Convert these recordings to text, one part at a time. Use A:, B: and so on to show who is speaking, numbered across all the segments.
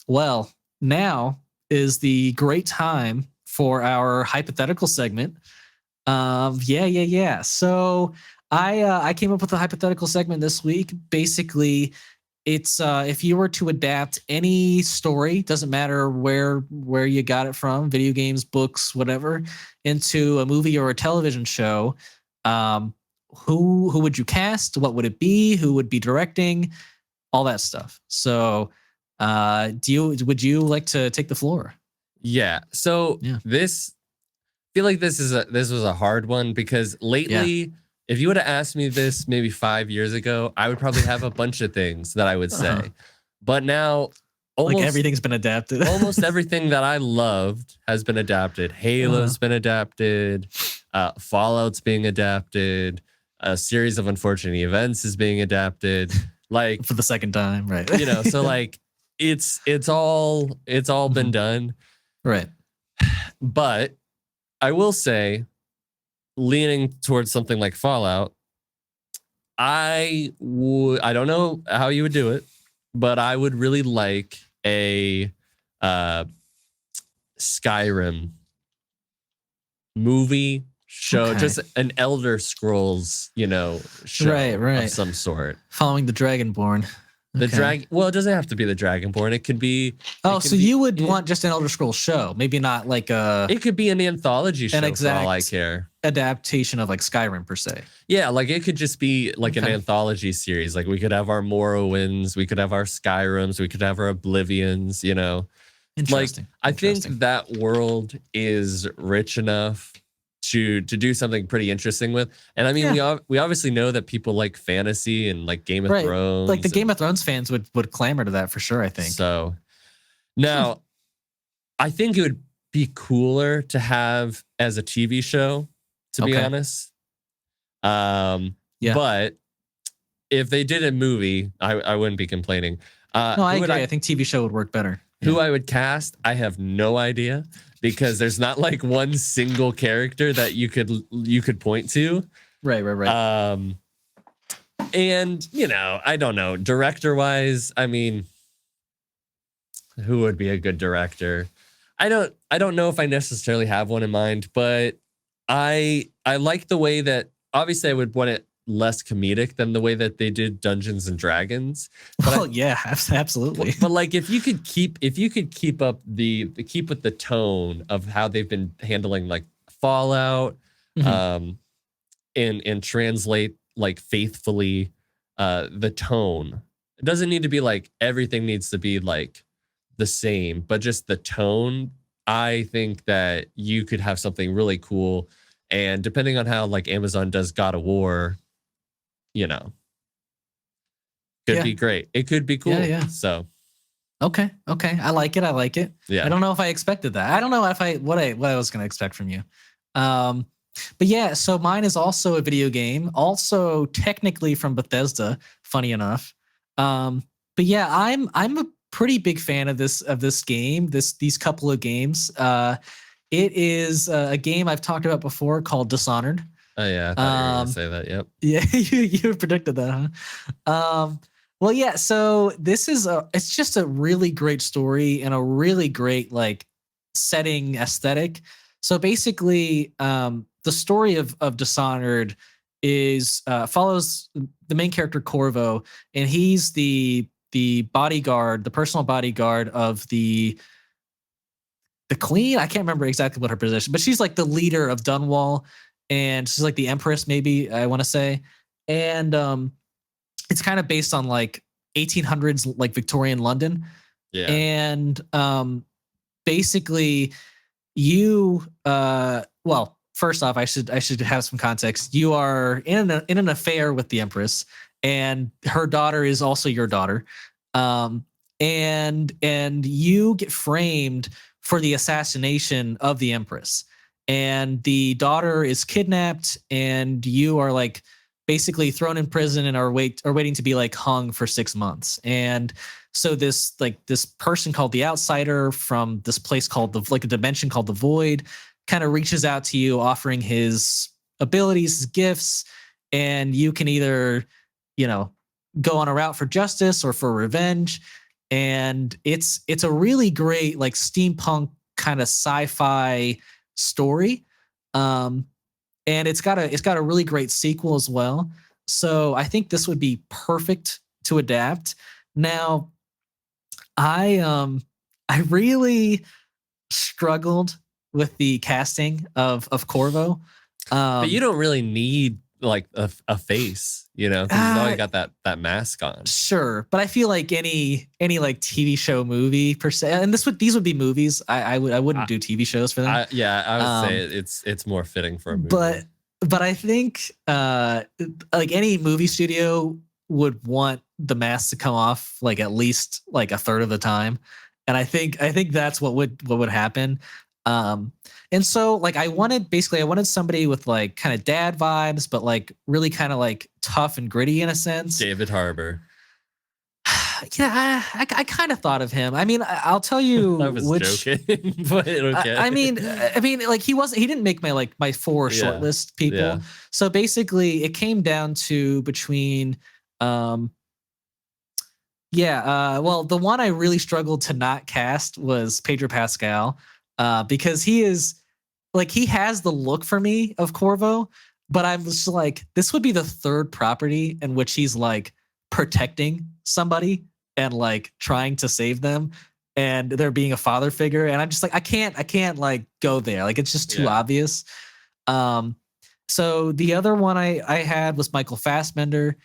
A: Well, now is the great time for our hypothetical segment. Yeah. So I came up with a hypothetical segment this week. Basically, it's if you were to adapt any story, doesn't matter where you got it from, video games, books, whatever, into a movie or a television show, um, who would you cast? What would it be? Who would be directing? All that stuff. So, would you like to take the floor?
B: Yeah. So
A: Yeah.
B: I feel like this was a hard one because lately, if you would have asked me this maybe 5 years ago, I would probably have a bunch of things that I would say. But now,
A: Like everything's been adapted.
B: almost everything that I loved has been adapted. Halo's been adapted. Fallout's being adapted. A series of unfortunate events is being adapted. Like
A: for the second time, right?
B: So like it's all been done.
A: Right.
B: But I will say, leaning towards something like Fallout, I don't know how you would do it, but I would really like a Skyrim movie show, just an Elder Scrolls, show
A: right.
B: of some sort.
A: Following the Dragonborn.
B: The dragon. Well, it doesn't have to be the Dragonborn. It could be.
A: You would want just an Elder Scrolls show, maybe not like a.
B: It could be an anthology show.
A: An exact
B: for all I care.
A: Adaptation of like Skyrim per se.
B: Yeah, like it could just be like an anthology series. Like we could have our Morrowinds, we could have our Skyrims, we could have our Oblivions.
A: Interesting.
B: Like I think that world is rich enough to do something pretty interesting with. And I mean, we obviously know that people like fantasy and like Game of Thrones.
A: Like the Game of Thrones fans would clamor to that for sure, I think.
B: So now I think it would be cooler to have as a TV show, to be honest. But if they did a movie, I wouldn't be complaining.
A: No, I agree. I think TV show would work better.
B: Who I would cast, I have no idea, because there's not like one single character that you could point to.
A: Right.
B: And I don't know. Director wise, I mean, who would be a good director? I don't know if I necessarily have one in mind, but I like the way that, obviously I would want it less comedic than the way that they did Dungeons and Dragons.
A: But absolutely.
B: But like if you could keep up with the tone of how they've been handling like Fallout, and translate like faithfully the tone. It doesn't need to be like everything needs to be like the same, but just the tone. I think that you could have something really cool. And depending on how like Amazon does God of War, could be great. It could be cool.
A: Yeah.
B: So,
A: okay. I like it.
B: Yeah.
A: I don't know if I expected that. I don't know what I was going to expect from you. But yeah, so mine is also a video game, also technically from Bethesda, funny enough. But yeah, I'm a pretty big fan of this game, these couple of games. It is a game I've talked about before called Dishonored.
B: Oh yeah, I thought you were gonna say that. Yep.
A: Yeah, you predicted that, huh? Well, yeah. So this is it's just a really great story and a really great like setting aesthetic. So basically, the story of Dishonored is follows the main character Corvo, and he's the bodyguard, the personal bodyguard of the queen. I can't remember exactly what her position, but she's like the leader of Dunwall, and she's like the empress, maybe I want to say. And it's kind of based on like 1800s, like Victorian London.
B: Yeah.
A: And basically, you well, first off, I should have some context. You are in an affair with the empress, and her daughter is also your daughter. And you get framed for the assassination of the empress, and the daughter is kidnapped, and you are like basically thrown in prison and are waiting to be like hung for 6 months. And so this person called the Outsider from this place called a dimension called the Void kind of reaches out to you, offering his abilities, his gifts, and you can either, go on a route for justice or for revenge. and it's a really great like steampunk kind of sci-fi story. Um, and it's got a really great sequel as well. So I think this would be perfect to adapt. Now, I really struggled with the casting of Corvo.
B: But you
A: Um,
B: don't really need like a face, because he's already
A: uh,
B: got that mask on.
A: sure, but I feel like any like TV show movie per se, and these would be movies. I wouldn't
B: I,
A: do TV shows for them.
B: I would say
A: Um,
B: it's more fitting for a movie.
A: but I think like any movie studio would want the mask to come off like at least like a third of the time, and I think that's what would happen. Um, and so like I wanted somebody with like kind of dad vibes, but like really kind of like tough and gritty in a sense.
B: David Harbour.
A: Yeah, I kind of thought of him. I mean, I'll tell you
B: I was
A: which.
B: joking, but okay.
A: I mean, like he didn't make my four
B: Yeah,
A: shortlist people.
B: yeah.
A: So basically, it came down to between, um, yeah, well, the one I really struggled to not cast was Pedro Pascal, because he has the look for me of Corvo, but I'm just like, this would be the third property in which he's like protecting somebody and like trying to save them, and there being a father figure, and I'm just like, I can't like go there. Like it's just too
B: Yeah.
A: obvious. Um, so the other one I had was Michael Fassbender.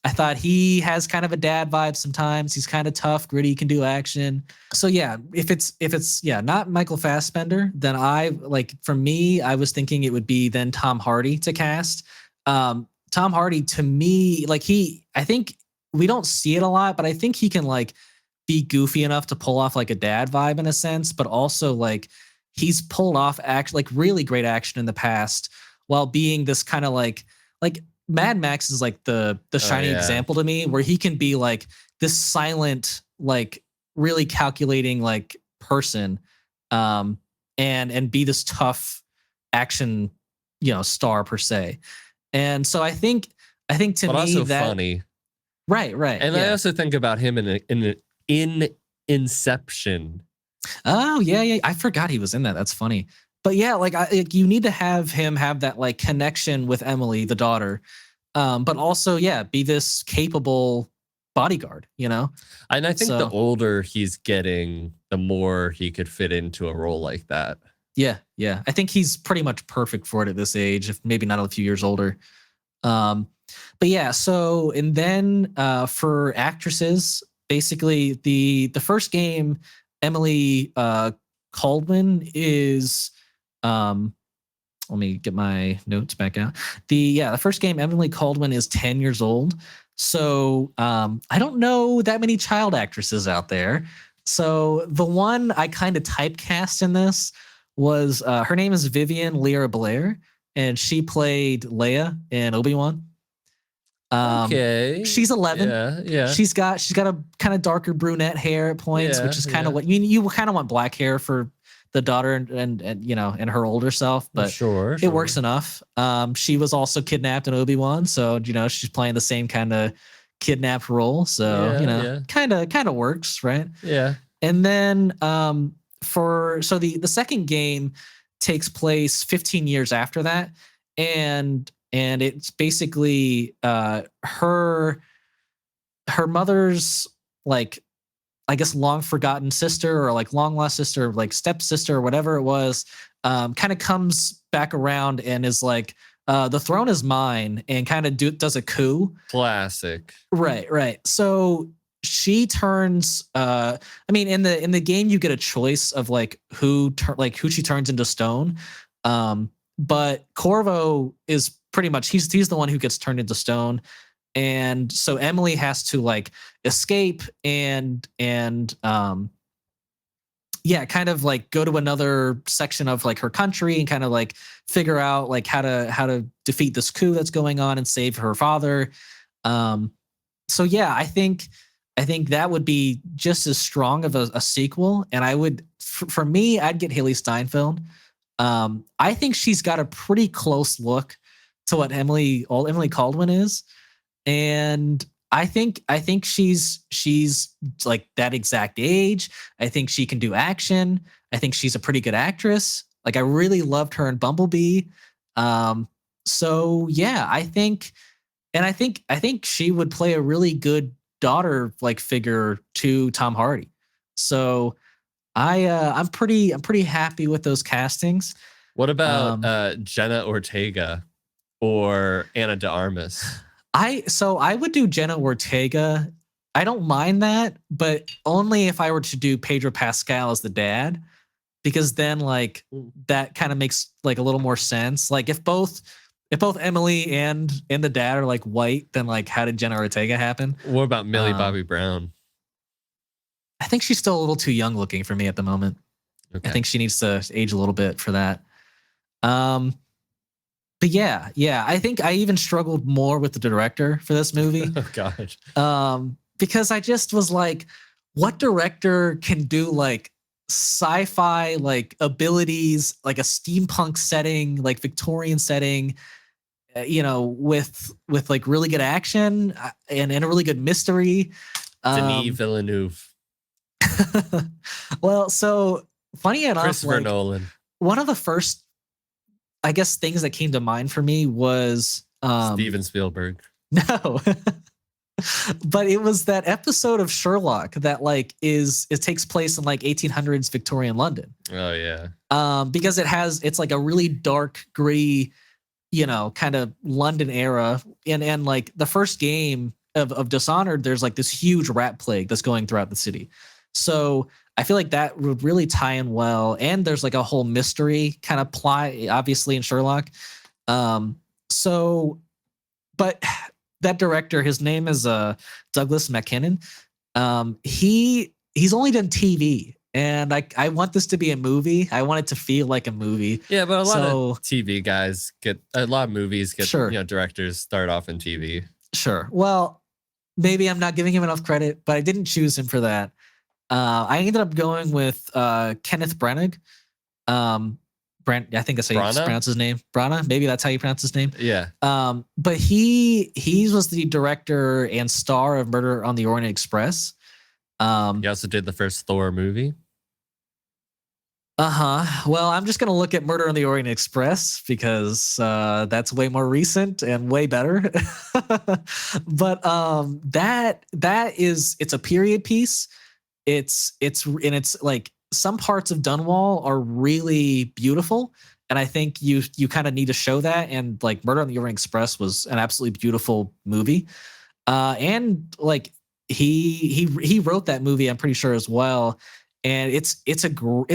A: I thought he has kind of a dad vibe sometimes. He's kind of tough, gritty, can do action. So yeah, if it's yeah, not Michael Fassbender, then for me, I was thinking it would be then Tom Hardy to cast. Tom Hardy to me, like I think we don't see it a lot, but I think he can like be goofy enough to pull off like a dad vibe in a sense, but also like he's pulled off like really great action in the past while being this kind of like Mad Max is like the
B: Oh
A: shining
B: yeah.
A: example to me, where he can be like this silent, like really calculating like person, um, and be this tough action, star per se. And so I think to
B: But
A: me
B: also
A: that
B: funny.
A: right,
B: And I
A: yeah.
B: also think about him in Inception.
A: Oh yeah. I forgot he was in that. That's funny. But yeah, like you need to have him have that like connection with Emily, the daughter, but also yeah, be this capable bodyguard.
B: And I think the
A: So
B: older he's getting, the more he could fit into a role like that.
A: yeah, I think he's pretty much perfect for it at this age, if maybe not a few years older. Um, but yeah, so and then for actresses, basically the first game, Emily Caldwin is let me get my notes back out. The first game, Emily Caldwin is 10 years old. So I don't know that many child actresses out there. So the one I kind of typecast in this was her name is Vivian Lyra Blair, and she played Leia in Obi-Wan.
B: Okay.
A: She's 11.
B: Yeah, yeah.
A: She's got a kind of darker brunette hair at points, which
B: Yeah,
A: is kind of
B: yeah.
A: what you kind of want black hair for the daughter and her older self, but
B: Sure.
A: it works enough. She was also kidnapped in Obi-Wan, so she's playing the same kind of kidnapped role. So,
B: Yeah.
A: kind of works, right?
B: Yeah.
A: And then the second game takes place 15 years after that, and it's basically her mother's like, I guess, long forgotten sister, or like long lost sister, like stepsister or whatever it was, kind of comes back around and is like, the throne is mine, and kind of does a coup.
B: Classic.
A: Right. So she turns. I mean, in the game, you get a choice of like who she turns into stone. But Corvo is pretty much he's the one who gets turned into stone, and so Emily has to like escape and yeah, kind of like go to another section of like her country and kind of like figure out like how to defeat this coup that's going on and save her father. Um, so yeah, I think that would be just as strong of a sequel, and I would for me, I'd get Haley Steinfeld. I think she's got a pretty close look to what Emily Caldwin is, and I think she's like that exact age. I think she can do action. I think she's a pretty good actress. Like I really loved her in Bumblebee. So yeah, I think she would play a really good daughter like figure to Tom Hardy. So I'm pretty happy with those castings.
B: What about
A: Um,
B: Jenna Ortega or Anna de Armas?
A: I would do Jenna Ortega. I don't mind that, but only if I were to do Pedro Pascal as the dad, because then like that kind of makes like a little more sense. Like if both Emily and the dad are like white, then like how did Jenna Ortega happen?
B: What about Millie
A: Um,
B: Bobby Brown?
A: I think she's still a little too young looking for me at the moment. I
B: Okay.
A: think she needs to age a little bit for that. Um, but yeah, I think I even struggled more with the director for this movie.
B: Oh gosh.
A: Because I just was like, what director can do like sci-fi like abilities, like a steampunk setting, like Victorian setting, with like really good action and a really good mystery.
B: Denis
A: Um,
B: Villeneuve.
A: well, so funny enough,
B: Christopher
A: like
B: Nolan.
A: one of the first, I guess, things that came to mind for me was
B: Steven Spielberg.
A: no. But it was that episode of Sherlock that like it takes place in like 1800s Victorian London.
B: Oh yeah.
A: Because it's like a really dark, gritty, kind of London era. And like the first game of Dishonored, there's like this huge rat plague that's going throughout the city. So I feel like that would really tie in well. And there's like a whole mystery kind of plot, obviously in Sherlock. So, but that director, his name is Douglas McKinnon. He's only done TV, and I want this to be a movie. I want it to feel like a movie.
B: Yeah, but a lot of TV guys a lot of movies get
A: Sure.
B: Directors start off in TV.
A: Sure. Well, maybe I'm not giving him enough credit, but I didn't choose him for that. I ended up going with Kenneth Branagh. I think that's how you pronounce his name. Branagh. Maybe that's how you pronounce his name.
B: Yeah.
A: But he was the director and star of Murder on the Orient Express.
B: He also did the first Thor movie.
A: Well, I'm just gonna look at Murder on the Orient Express because that's way more recent and way better. But it's a period piece. It's like some parts of Dunwall are really beautiful, and I think you kind of need to show that. And like Murder on the Orient Express was an absolutely beautiful movie, and like he wrote that movie, I'm pretty sure as well. And it's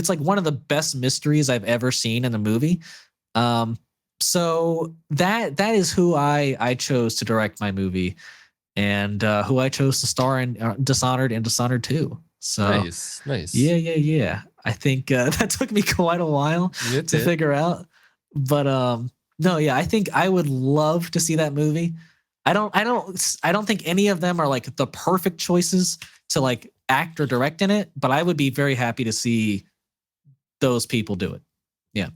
A: like one of the best mysteries I've ever seen in a movie. So that is who I chose to direct my movie, and who I chose to star in Dishonored and Dishonored 2. So
B: nice.
A: Yeah. I think that took me quite a while to figure out, but no, yeah, I think I would love to see that movie. I don't think any of them are like the perfect choices to like act or direct in it, but I would be very happy to see those people do it. Yeah.